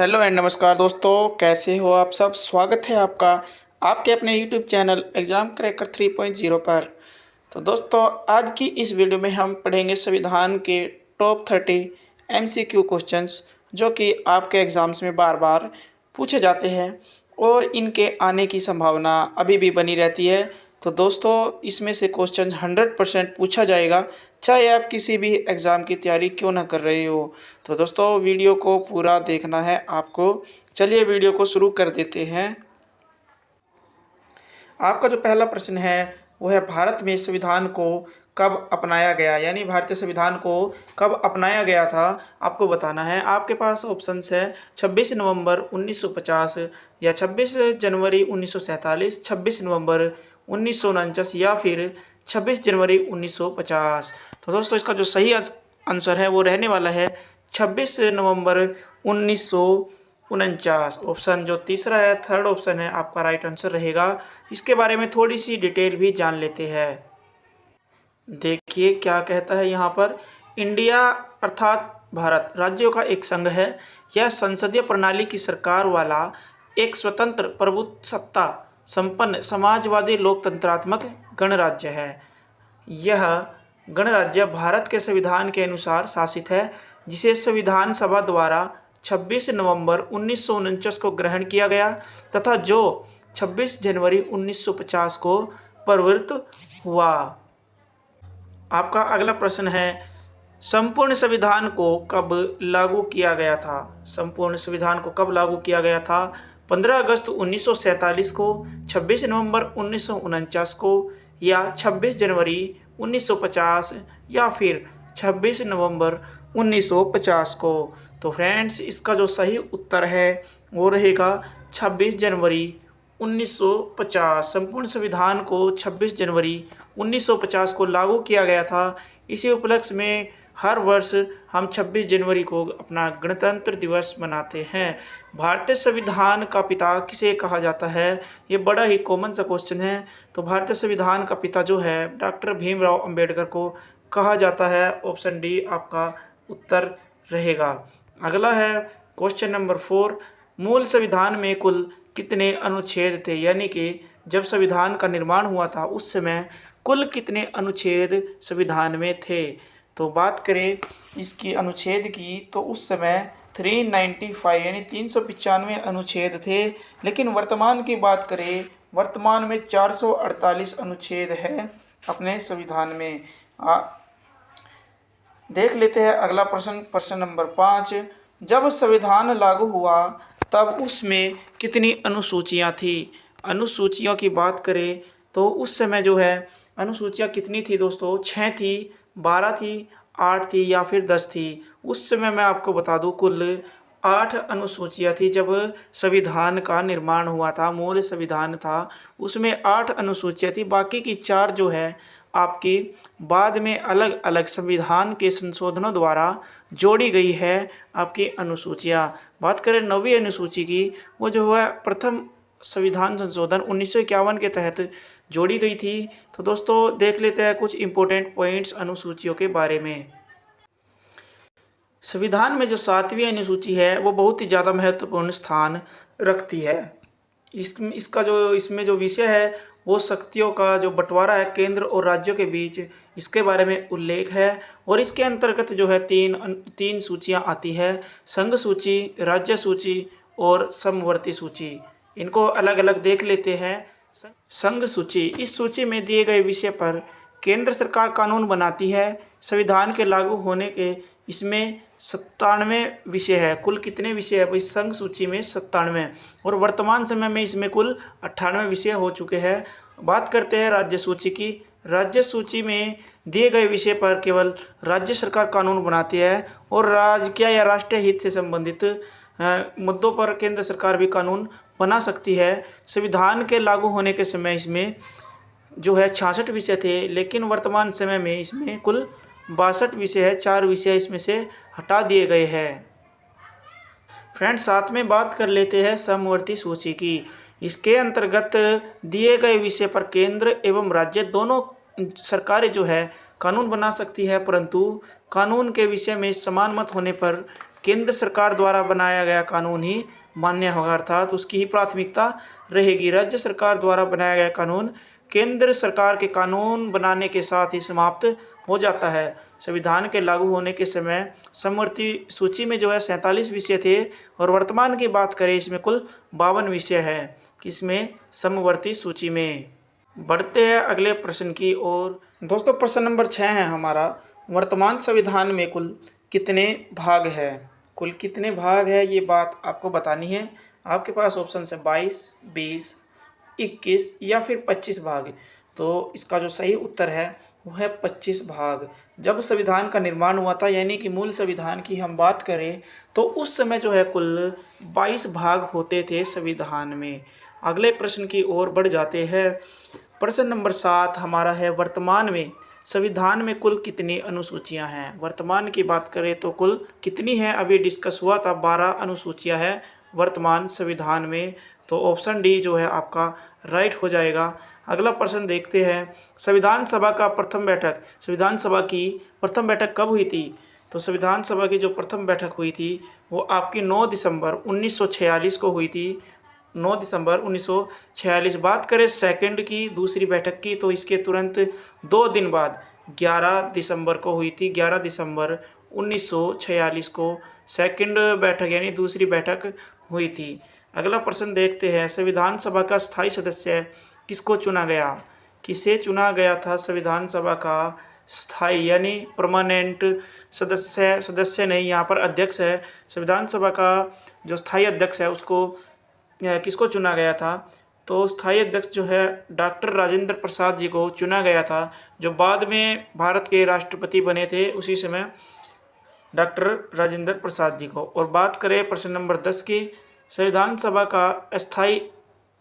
Hello and नमस्कार दोस्तों, कैसे हो आप सब। स्वागत है आपका आपके अपने यूट्यूब चैनल एग्ज़ाम क्रैकर 3.0 पर। तो दोस्तों, आज की इस वीडियो में हम पढ़ेंगे संविधान के टॉप 30 एमसीक्यू क्वेश्चंस जो कि आपके एग्ज़ाम्स में बार बार पूछे जाते हैं और इनके आने की संभावना अभी भी बनी रहती है। तो दोस्तों, इसमें से क्वेश्चन 100% पूछा जाएगा, चाहे आप किसी भी एग्ज़ाम की तैयारी क्यों ना कर रहे हो। तो दोस्तों, वीडियो को पूरा देखना है आपको। चलिए वीडियो को शुरू कर देते हैं। आपका जो पहला प्रश्न है वो है, भारत में संविधान को कब अपनाया गया, यानी भारतीय संविधान को कब अपनाया गया था, आपको बताना है। आपके पास ऑप्शंस है 26 नवंबर 1950 या 26 जनवरी 1947, 26 नवंबर 1949 या फिर 26 जनवरी 1950। तो दोस्तों, इसका जो सही आंसर है वो रहने वाला है 26 नवंबर 1949। ऑप्शन जो तीसरा है, थर्ड ऑप्शन है, आपका राइट आंसर रहेगा। इसके बारे में थोड़ी सी डिटेल भी जान लेते हैं। देखिए क्या कहता है यहाँ पर। इंडिया अर्थात भारत राज्यों का एक संघ है। यह संसदीय प्रणाली की सरकार वाला एक स्वतंत्र प्रभुसत्ता संपन्न समाजवादी लोकतंत्रात्मक गणराज्य है। यह गणराज्य भारत के संविधान के अनुसार शासित है, जिसे संविधान सभा द्वारा 26 नवंबर 1949 को ग्रहण किया गया तथा जो 26 जनवरी 1950 को प्रवृत्त हुआ। आपका अगला प्रश्न है, संपूर्ण संविधान को कब लागू किया गया था। संपूर्ण संविधान को कब लागू किया गया था? 15 अगस्त 1947 को, 26 नवंबर 1949 को या 26 जनवरी 1950 या फिर 26 नवंबर 1950 को। तो फ्रेंड्स, इसका जो सही उत्तर है वो रहेगा 26 जनवरी 1950। संपूर्ण संविधान को 26 जनवरी 1950 को लागू किया गया था। इसी उपलक्ष्य में हर वर्ष हम 26 जनवरी को अपना गणतंत्र दिवस मनाते हैं। भारतीय संविधान का पिता किसे कहा जाता है? ये बड़ा ही कॉमन सा क्वेश्चन है। तो भारतीय संविधान का पिता जो है डॉक्टर भीमराव अंबेडकर को कहा जाता है। ऑप्शन डी आपका उत्तर रहेगा। अगला है क्वेश्चन नंबर 4, मूल संविधान में कुल कितने अनुच्छेद थे, यानी कि जब संविधान का निर्माण हुआ था उस समय कुल कितने अनुच्छेद संविधान में थे। तो बात करें इसकी अनुच्छेद की तो उस समय 395 यानी 395 अनुच्छेद थे, लेकिन वर्तमान की बात करें, वर्तमान में 448 अनुच्छेद है अपने संविधान में। देख लेते हैं अगला प्रश्न, प्रश्न नंबर 5, जब संविधान लागू हुआ तब उसमें कितनी अनुसूचियाँ थी। अनुसूचियों की बात करें तो उस समय जो है अनुसूचियाँ कितनी थी दोस्तों? 6 थी, 12 थी, 8 थी या फिर 10 थी। उस समय मैं आपको बता दूं कुल 8 अनुसूचियाँ थी। जब संविधान का निर्माण हुआ था, मूल संविधान था, उसमें 8 अनुसूचियाँ थी। बाकी की 4 जो है आपकी बाद में अलग अलग संविधान के संशोधनों द्वारा जोड़ी गई है आपकी अनुसूचियाँ। बात करें 9वीं अनुसूची की, वो जो है प्रथम संविधान संशोधन 1951 के तहत जोड़ी गई थी। तो दोस्तों, देख लेते हैं कुछ इंपॉर्टेंट पॉइंट्स अनुसूचियों के बारे में। संविधान में जो 7वीं अनुसूची है वो बहुत ही ज़्यादा महत्वपूर्ण स्थान रखती है। इसमें जो विषय है वो शक्तियों का जो बंटवारा है केंद्र और राज्यों के बीच, इसके बारे में उल्लेख है। और इसके अंतर्गत जो है तीन सूचियाँ आती है, संघ सूची, राज्य सूची और समवर्ती सूची। इनको अलग अलग देख लेते हैं। संघ सूची, इस सूची में दिए गए विषय पर केंद्र सरकार कानून बनाती है। संविधान के लागू होने के इसमें 97 विषय है। कुल कितने विषय है इस संघ सूची में? 97। और वर्तमान समय में इसमें कुल 98 विषय हो चुके हैं। बात करते हैं राज्य सूची की। राज्य सूची में दिए गए विषय पर केवल राज्य सरकार कानून बनाती है और राजकीय या राष्ट्रीय हित से संबंधित मुद्दों पर केंद्र सरकार भी कानून बना सकती है। संविधान के लागू होने के समय इसमें जो है 66 विषय थे, लेकिन वर्तमान समय में इसमें कुल 62 विषय है। 4 विषय इसमें से हटा दिए गए हैं। फ्रेंड्स, साथ में बात कर लेते हैं समवर्ती सूची की। इसके अंतर्गत दिए गए विषय पर केंद्र एवं राज्य दोनों सरकारें जो है कानून बना सकती है, परंतु कानून के विषय में समान मत होने पर केंद्र सरकार द्वारा बनाया गया कानून ही मान्य होगा, अर्थात उसकी ही प्राथमिकता रहेगी। राज्य सरकार द्वारा बनाया गया कानून केंद्र सरकार के कानून बनाने के साथ ही समाप्त हो जाता है। संविधान के लागू होने के समय समवर्ती सूची में जो है 47 विषय थे, और वर्तमान की बात करें इसमें कुल 52 विषय है। किसमें? समवर्ती सूची में। बढ़ते हैं अगले प्रश्न की ओर। दोस्तों प्रश्न नंबर 6 है हमारा, वर्तमान संविधान में कुल कितने भाग है? कुल कितने भाग है ये बात आपको बतानी है। आपके पास ऑप्शन है 22, 20, 21 या फिर 25 भाग। तो इसका जो सही उत्तर है वो है 25 भाग। जब संविधान का निर्माण हुआ था, यानी कि मूल संविधान की हम बात करें, तो उस समय जो है कुल 22 भाग होते थे संविधान में। अगले प्रश्न की ओर बढ़ जाते हैं। प्रश्न नंबर 7 हमारा है, वर्तमान में संविधान में कुल कितनी अनुसूचियां हैं? वर्तमान की बात करें तो कुल कितनी है? अभी डिस्कस हुआ था, 12 अनुसूचियां हैं वर्तमान संविधान में। तो ऑप्शन डी जो है आपका राइट हो जाएगा। अगला प्रश्न देखते हैं, संविधान सभा का प्रथम बैठक, संविधान सभा की प्रथम बैठक कब हुई थी? तो संविधान सभा की जो प्रथम बैठक हुई थी वो आपकी 9 दिसंबर 1946 को हुई थी। 9 दिसंबर 1946। बात करें सेकंड की, दूसरी बैठक की, तो इसके तुरंत 2 दिन बाद 11 दिसंबर को हुई थी। 11 दिसंबर 1946 को सेकंड बैठक यानी दूसरी बैठक हुई थी। अगला प्रश्न देखते हैं, संविधान सभा का स्थायी सदस्य किसको चुना गया? किसे चुना गया था संविधान सभा का स्थायी यानी परमानेंट सदस्य नहीं, यहाँ पर अध्यक्ष है। संविधान सभा का जो स्थायी अध्यक्ष है उसको किसको चुना गया था? तो स्थायी अध्यक्ष जो है डॉक्टर राजेंद्र प्रसाद जी को चुना गया था, जो बाद में भारत के राष्ट्रपति बने थे उसी समय, डॉक्टर राजेंद्र प्रसाद जी को। और बात करें प्रश्न नंबर 10 की, संविधान सभा का अस्थायी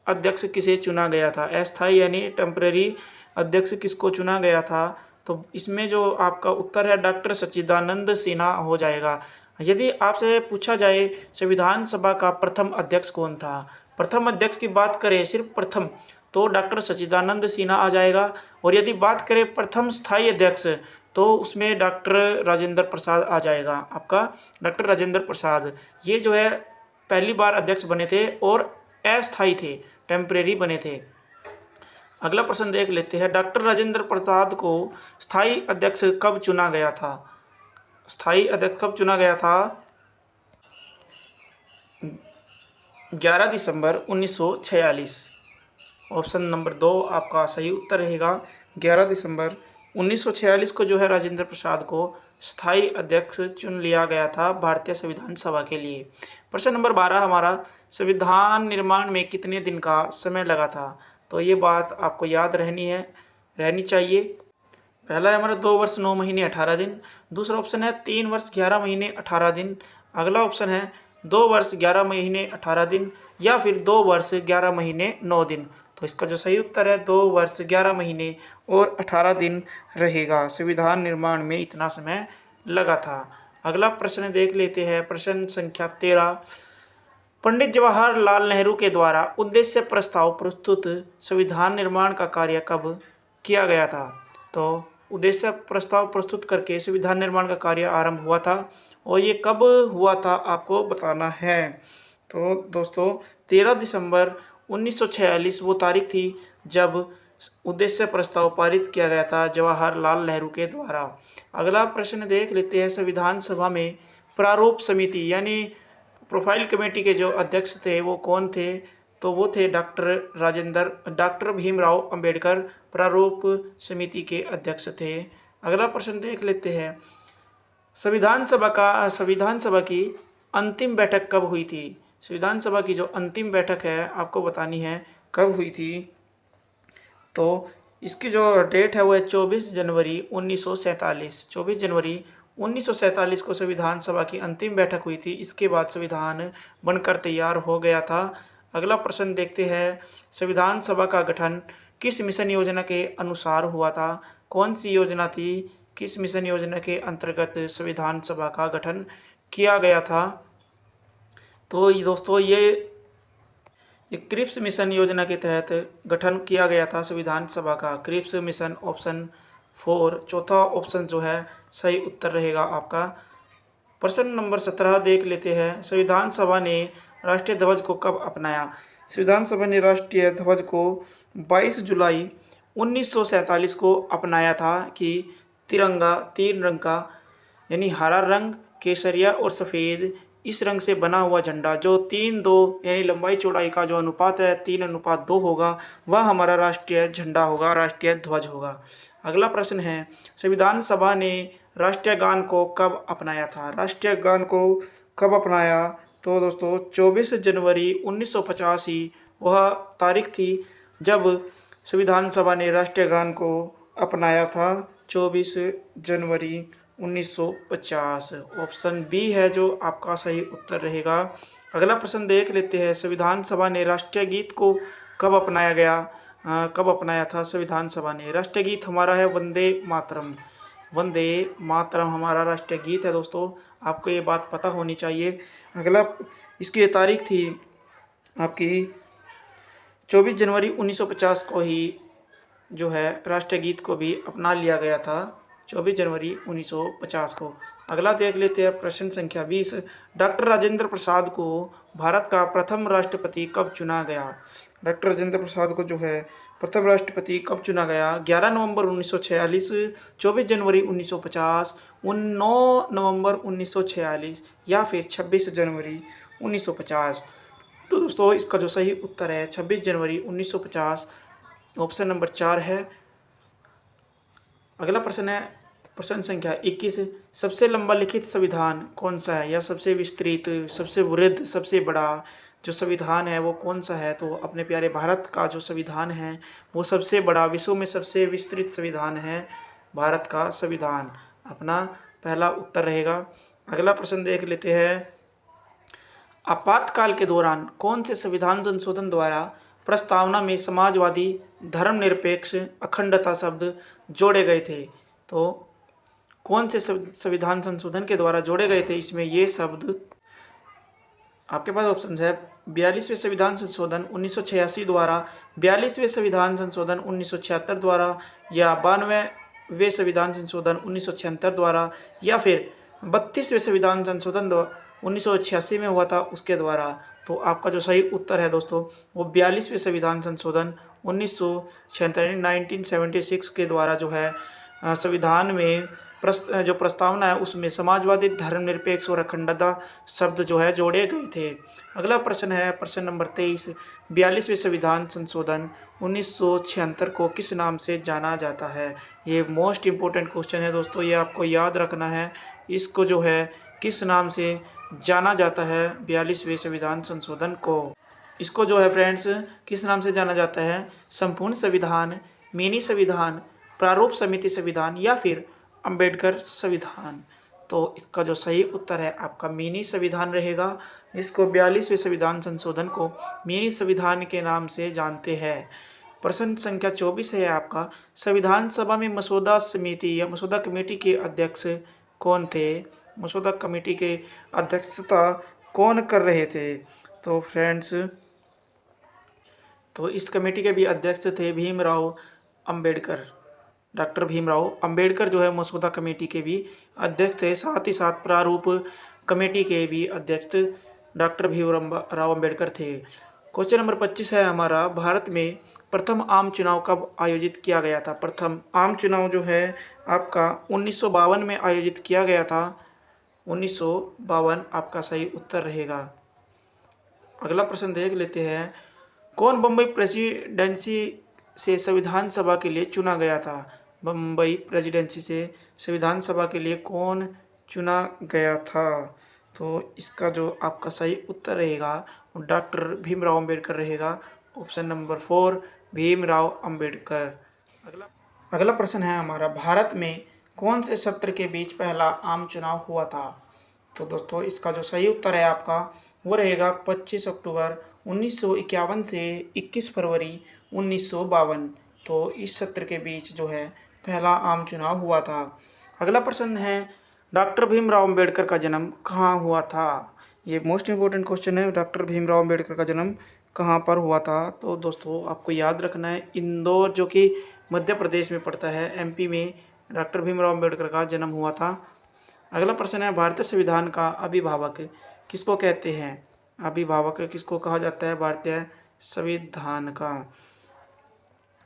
अध्यक्ष किसे चुना गया था? अस्थायी यानी टेम्परेरी अध्यक्ष किसको चुना गया था? तो इसमें जो आपका उत्तर है डॉक्टर सच्चिदानंद सिन्हा हो जाएगा। यदि आपसे पूछा जाए संविधान सभा का प्रथम अध्यक्ष कौन था, प्रथम अध्यक्ष की बात करें सिर्फ प्रथम, तो डॉक्टर सच्चिदानंद सिन्हा आ जाएगा। और यदि बात करें प्रथम स्थायी अध्यक्ष, तो उसमें डॉक्टर राजेंद्र प्रसाद आ जाएगा आपका, डॉक्टर राजेंद्र प्रसाद। ये जो है पहली बार अध्यक्ष बने थे और अस्थायी थे, टेम्परेरी बने थे। अगला प्रश्न देख लेते हैं, डॉक्टर राजेंद्र प्रसाद को स्थायी अध्यक्ष कब चुना गया था? स्थायी अध्यक्ष कब चुना गया था? 11 दिसंबर 1946। ऑप्शन नंबर 2 आपका सही उत्तर रहेगा। 11 दिसंबर 1946 को जो है राजेंद्र प्रसाद को स्थायी अध्यक्ष चुन लिया गया था भारतीय संविधान सभा के लिए। प्रश्न नंबर 12 हमारा, संविधान निर्माण में कितने दिन का समय लगा था? तो ये बात आपको याद रहनी चाहिए। पहला है हमारा 2 वर्ष 9 महीने 18 दिन। दूसरा ऑप्शन है 3 वर्ष 11 महीने 18 दिन। अगला ऑप्शन है 2 वर्ष 11 महीने 18 दिन या फिर 2 वर्ष 11 महीने 9 दिन। तो इसका जो सही उत्तर है 2 वर्ष 11 महीने और 18 दिन रहेगा। संविधान निर्माण में इतना समय लगा था। अगला प्रश्न देख लेते हैं, प्रश्न संख्या 13, पंडित जवाहरलाल नेहरू के द्वारा उद्देश्य प्रस्ताव प्रस्तुत संविधान निर्माण का कार्य कब किया गया था? तो उद्देश्य प्रस्ताव प्रस्तुत करके संविधान निर्माण का कार्य आरंभ हुआ था, और ये कब हुआ था आपको बताना है। तो दोस्तों 13 दिसंबर 1946 वो तारीख थी जब उद्देश्य प्रस्ताव पारित किया गया था जवाहरलाल नेहरू के द्वारा। अगला प्रश्न देख लेते हैं, संविधान सभा में प्रारूप समिति यानी प्रोफाइल कमेटी के जो अध्यक्ष थे वो कौन थे? तो वो थे डॉक्टर भीमराव अंबेडकर प्रारूप समिति के अध्यक्ष थे। अगला प्रश्न देख लेते हैं, संविधान सभा की अंतिम बैठक कब हुई थी? संविधान सभा की जो अंतिम बैठक है आपको बतानी है कब हुई थी। तो इसकी जो डेट है वो है 24 जनवरी 1947। 24 जनवरी 1947 को संविधान सभा की अंतिम बैठक हुई थी। इसके बाद संविधान बनकर तैयार हो गया था। अगला प्रश्न देखते हैं, संविधान सभा का गठन किस मिशन योजना के अनुसार हुआ था? कौन सी योजना थी? किस मिशन योजना के अंतर्गत संविधान सभा का गठन किया गया था? तो दोस्तों ये क्रिप्स मिशन योजना के तहत गठन किया गया था संविधान सभा का, क्रिप्स मिशन, ऑप्शन 4। चौथा ऑप्शन जो है सही उत्तर रहेगा आपका। प्रश्न नंबर 17 देख लेते हैं। संविधान सभा ने राष्ट्रीय ध्वज को कब अपनाया? संविधान सभा ने राष्ट्रीय ध्वज को 22 जुलाई 1947 को अपनाया था कि तिरंगा 3 रंग का यानी हरा रंग, केसरिया और सफ़ेद इस रंग से बना हुआ झंडा जो 3:2 यानी लंबाई चौड़ाई का जो अनुपात है 3:2 होगा, वह हमारा राष्ट्रीय झंडा होगा, राष्ट्रीय ध्वज होगा। अगला प्रश्न है, संविधान सभा ने राष्ट्रीय गान को कब अपनाया था? राष्ट्रीय गान को कब अपनाया? तो दोस्तों 24 जनवरी 1950 ही वह तारीख थी जब संविधान सभा ने राष्ट्रीय गान को अपनाया था, 24 जनवरी 1950। ऑप्शन बी है जो आपका सही उत्तर रहेगा। अगला प्रश्न देख लेते हैं। संविधान सभा ने राष्ट्रीय गीत को कब अपनाया गया? कब अपनाया था संविधान सभा ने? राष्ट्रीय गीत हमारा है वंदे मातरम। वंदे मातरम हमारा राष्ट्रीय गीत है दोस्तों, आपको ये बात पता होनी चाहिए। अगला इसकी तारीख थी आपकी 24 जनवरी 1950 को ही जो है राष्ट्रीय गीत को भी अपना लिया गया था, 24 जनवरी 1950 को। अगला देख लेते हैं प्रश्न संख्या 20। डॉक्टर राजेंद्र प्रसाद को भारत का प्रथम राष्ट्रपति कब चुना गया? डॉक्टर राजेंद्र प्रसाद को जो है प्रथम राष्ट्रपति कब चुना गया? 11 नवंबर 1946, 24 जनवरी 1950, 9 नवंबर 1946 या फिर 26 जनवरी 1950। तो दोस्तों इसका जो सही उत्तर है 26 जनवरी 1950, ऑप्शन नंबर 4 है। अगला प्रश्न है प्रश्न संख्या 21। सबसे लंबा लिखित संविधान कौन सा है? या सबसे विस्तृत, सबसे वृहद, सबसे बड़ा जो संविधान है वो कौन सा है? तो अपने प्यारे भारत का जो संविधान है वो सबसे बड़ा, विश्व में सबसे विस्तृत संविधान है भारत का संविधान, अपना पहला उत्तर रहेगा। अगला प्रश्न देख लेते हैं। आपातकाल के दौरान कौन से संविधान संशोधन द्वारा प्रस्तावना में समाजवादी, धर्मनिरपेक्ष, अखंडता शब्द जोड़े गए थे? तो कौन से संविधान संशोधन के द्वारा जोड़े गए थे? इसमें ये शब्द आपके पास ऑप्शन है 42वें संविधान संशोधन 1986 द्वारा, 42वें संविधान संशोधन 1976 द्वारा, या 92वें संविधान संशोधन 1976 द्वारा, या फिर 32वें संविधान संशोधन 1986 में हुआ था उसके द्वारा। तो आपका जो सही उत्तर है दोस्तों वो 42वें संविधान संशोधन 1976 के द्वारा जो है संविधान में जो प्रस्तावना है उसमें समाजवादी, धर्मनिरपेक्ष और अखंडता शब्द जो है जोड़े गए थे। अगला प्रश्न है प्रश्न नंबर 23। 42वें संविधान संशोधन 1976 को किस नाम से जाना जाता है? ये मोस्ट इम्पोर्टेंट क्वेश्चन है दोस्तों, ये आपको याद रखना है। इसको जो है किस नाम से जाना जाता है 42वें संविधान संशोधन को? इसको जो है फ्रेंड्स किस नाम से जाना जाता है? संपूर्ण संविधान, मिनी संविधान, प्रारूप समिति संविधान, या फिर अंबेडकर संविधान। तो इसका जो सही उत्तर है आपका मिनी संविधान रहेगा। इसको 42वें संविधान संशोधन को मिनी संविधान के नाम से जानते हैं। प्रश्न संख्या 24 है आपका। संविधान सभा में मसौदा समिति या मसौदा कमेटी के अध्यक्ष कौन थे? मसौदा कमेटी के अध्यक्षता कौन कर रहे थे? तो फ्रेंड्स तो इस कमेटी के भी अध्यक्ष थे भीमराव अंबेडकर। डॉक्टर भीमराव अंबेडकर जो है मसौदा कमेटी के भी अध्यक्ष थे, साथ ही साथ प्रारूप कमेटी के भी अध्यक्ष डॉक्टर भीमराव अंबेडकर थे। क्वेश्चन नंबर 25 है हमारा। भारत में प्रथम आम चुनाव कब आयोजित किया गया था? प्रथम आम चुनाव जो है आपका 1952 में आयोजित किया गया था। 1952 आपका सही उत्तर रहेगा। अगला प्रश्न देख लेते हैं। कौन बम्बई प्रेसिडेंसी से संविधान सभा के लिए चुना गया था? बम्बई प्रेसिडेंसी से संविधान सभा के लिए कौन चुना गया था? तो इसका जो आपका सही उत्तर रहेगा वो डॉक्टर भीमराव अंबेडकर रहेगा। Option number 4 Bhimrao Ambedkar. अगला प्रश्न है हमारा। भारत में कौन से सत्र के बीच पहला आम चुनाव हुआ था? तो दोस्तों इसका जो सही उत्तर है आपका वो रहेगा 25 अक्टूबर 1951 से 21 फरवरी 1952। तो इस सत्र के बीच जो है पहला आम चुनाव हुआ था। अगला प्रश्न है। डॉक्टर भीमराव अंबेडकर का जन्म कहाँ हुआ था? ये मोस्ट इम्पोर्टेंट क्वेश्चन है। डॉक्टर भीमराव अंबेडकर का जन्म कहाँ पर हुआ था? तो दोस्तों आपको याद रखना है इंदौर जो कि मध्य प्रदेश में पड़ता है, एमपी में डॉक्टर भीमराव अंबेडकर का जन्म हुआ था। अगला प्रश्न है, भारतीय संविधान का अभिभावक किसको कहते हैं? अभिभावक किसको कहा जाता है भारतीय संविधान का?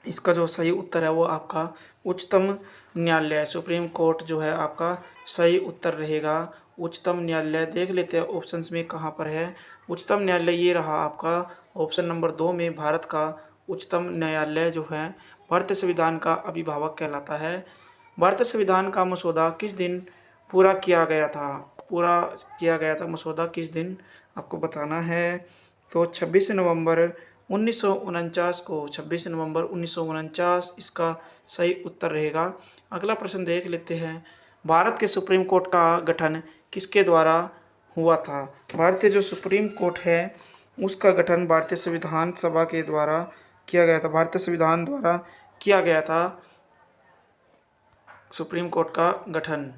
इसका जो सही उत्तर है वो आपका उच्चतम न्यायालय, सुप्रीम कोर्ट जो है आपका सही उत्तर रहेगा। उच्चतम न्यायालय देख लेते हैं ऑप्शंस में कहाँ पर है। उच्चतम न्यायालय ये रहा आपका ऑप्शन नंबर 2 में। भारत का उच्चतम न्यायालय जो है भारतीय संविधान का अभिभावक कहलाता है। भारतीय संविधान का मसौदा किस दिन पूरा किया गया था? पूरा किया गया था मसौदा किस दिन, आपको बताना है। तो 26 नवंबर 1949 को, 26 नवंबर 1949 इसका सही उत्तर रहेगा। अगला प्रश्न देख लेते हैं, भारत के सुप्रीम कोर्ट का गठन किसके द्वारा हुआ था? भारतीय जो सुप्रीम कोर्ट है उसका गठन भारतीय संविधान सभा के द्वारा किया गया था। भारतीय संविधान द्वारा किया गया था सुप्रीम कोर्ट का गठन।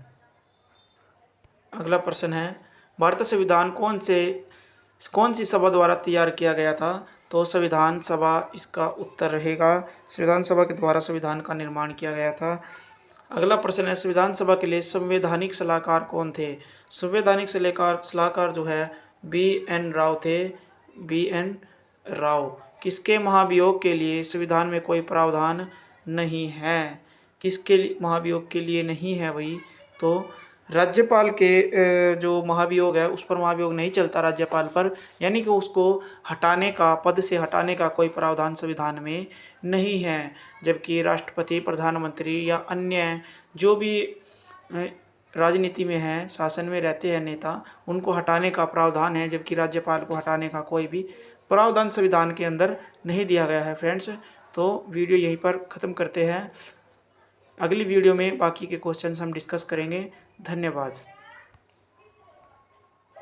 अगला प्रश्न है, भारतीय संविधान कौन सी सभा द्वारा तैयार किया गया था? तो संविधान सभा इसका उत्तर रहेगा। संविधान सभा के द्वारा संविधान का निर्माण किया गया था। अगला प्रश्न है, संविधान सभा के लिए संवैधानिक सलाहकार कौन थे? संवैधानिक सलाहकार जो है BN राव थे। BN राव। किसके महाभियोग के लिए संविधान में कोई प्रावधान नहीं है? किसके महाभियोग के लिए नहीं है भाई? तो राज्यपाल के जो महाभियोग है उस पर महाभियोग नहीं चलता राज्यपाल पर, यानी कि उसको हटाने का, पद से हटाने का कोई प्रावधान संविधान में नहीं है। जबकि राष्ट्रपति, प्रधानमंत्री या अन्य जो भी राजनीति में है, शासन में रहते हैं नेता, उनको हटाने का प्रावधान है, जबकि राज्यपाल को हटाने का कोई भी प्रावधान संविधान के अंदर नहीं दिया गया है। फ्रेंड्स, तो वीडियो यहीं पर ख़त्म करते हैं। अगली वीडियो में बाकी के क्वेश्चंस हम डिस्कस करेंगे। धन्यवाद।